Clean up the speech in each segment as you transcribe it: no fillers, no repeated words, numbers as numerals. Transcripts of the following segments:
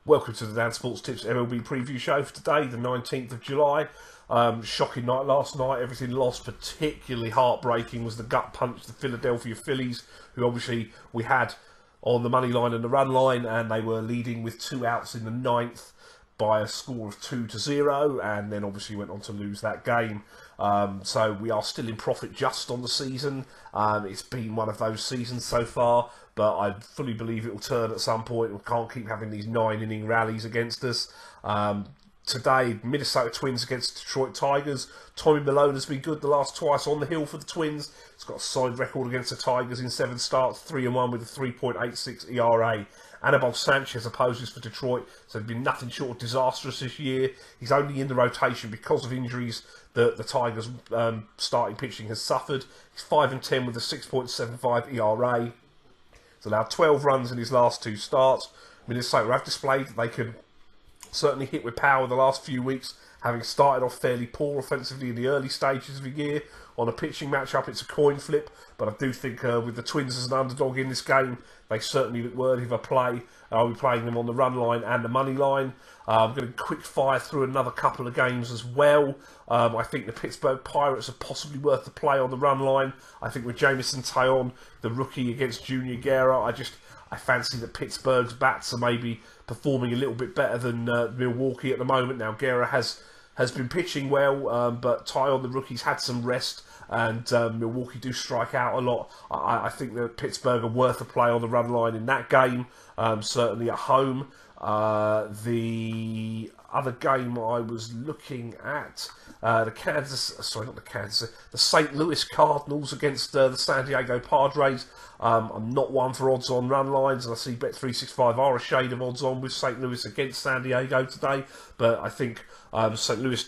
Welcome to the Dan Sports Tips MLB preview show for today, the 19th of July. Shocking night last night, everything lost. Particularly heartbreaking was the gut punch the Philadelphia Phillies, who obviously we had on the money line and the run line, and they were leading with 2 outs in the ninth by a score of 2-0, and then obviously went on to lose that game. So we are still in profit just on the season. It's been one of those seasons so far, but I fully believe it will turn at some point. We can't keep having these 9-inning rallies against us. Today, Minnesota Twins against Detroit Tigers. Tommy Milone has been good the last twice on the hill for the Twins. He's got a solid record against the Tigers in 7 starts, 3-1 with a 3.86 ERA. Anibal Sanchez opposes for Detroit, so there's been nothing short of disastrous this year. He's only in the rotation because of injuries that the Tigers' starting pitching has suffered. He's 5-10 with a 6.75 ERA. He's allowed 12 runs in his last 2 starts. Minnesota have displayed that they can certainly hit with power the last few weeks, having started off fairly poor offensively in the early stages of the year. On a pitching matchup, it's a coin flip, but I do think with the Twins as an underdog in this game, they certainly look worthy of a play. I'll be playing them on the run line and the money line. I'm going to quick fire through another couple of games as well. I think the Pittsburgh Pirates are possibly worth the play on the run line. I think with Jameson Taillon, the rookie against Junior Guerra, I fancy that Pittsburgh's bats are maybe performing a little bit better than Milwaukee at the moment. Now, Guerra has been pitching well, but Taillon, the rookie's had some rest, and Milwaukee do strike out a lot. I think that Pittsburgh are worth a play on the run line in that game, certainly at home. The other game I was looking at, the St. Louis Cardinals against the San Diego Padres. I'm not one for odds on run lines, and I see Bet365 are a shade of odds on with St. Louis against San Diego today, but I think St. Louis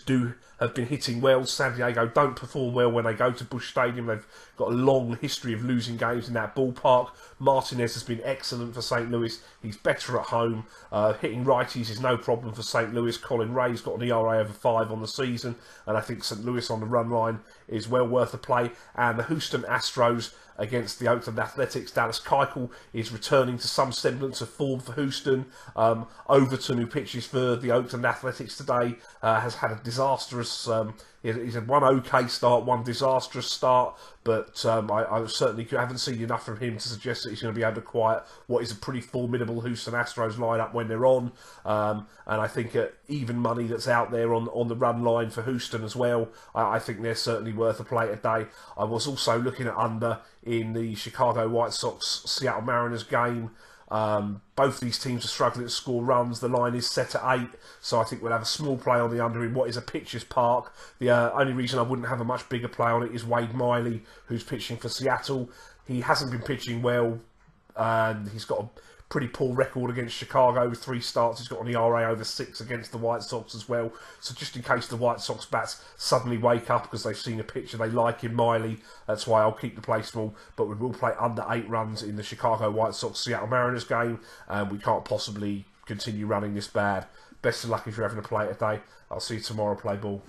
have been hitting well. San Diego don't perform well when they go to Busch Stadium. They've got a long history of losing games in that ballpark. Martinez has been excellent for St. Louis. He's better at home. Hitting righties is no problem for St. Louis. Colin Ray's got an ERA over 5 on the season, and I think St. Louis on the run line is well worth a play. And the Houston Astros against the Oakland Athletics. Dallas Keuchel is returning to some semblance of form for Houston. Overton, who pitches for the Oakland Athletics today, has had a disastrous... he's had one okay start, one disastrous start, but I certainly haven't seen enough from him to suggest that he's going to be able to quiet what is a pretty formidable Houston Astros lineup when they're on. And I think even money that's out there on the run line for Houston as well, I think they're certainly worth a play today. I was also looking at under in the Chicago White Sox-Seattle Mariners game. Both these teams are struggling to score runs. The line is set at 8, so I think we'll have a small play on the under in what is a pitcher's park. The only reason I wouldn't have a much bigger play on it is Wade Miley, who's pitching for Seattle. He hasn't been pitching well, and he's got a pretty poor record against Chicago with 3 starts. He's got an ERA over 6 against the White Sox as well. So just in case the White Sox bats suddenly wake up because they've seen a pitcher they like in Miley, that's why I'll keep the play small. But we will play under 8 runs in the Chicago White Sox-Seattle Mariners game, and we can't possibly continue running this bad. Best of luck if you're having a play today. I'll see you tomorrow. Play ball.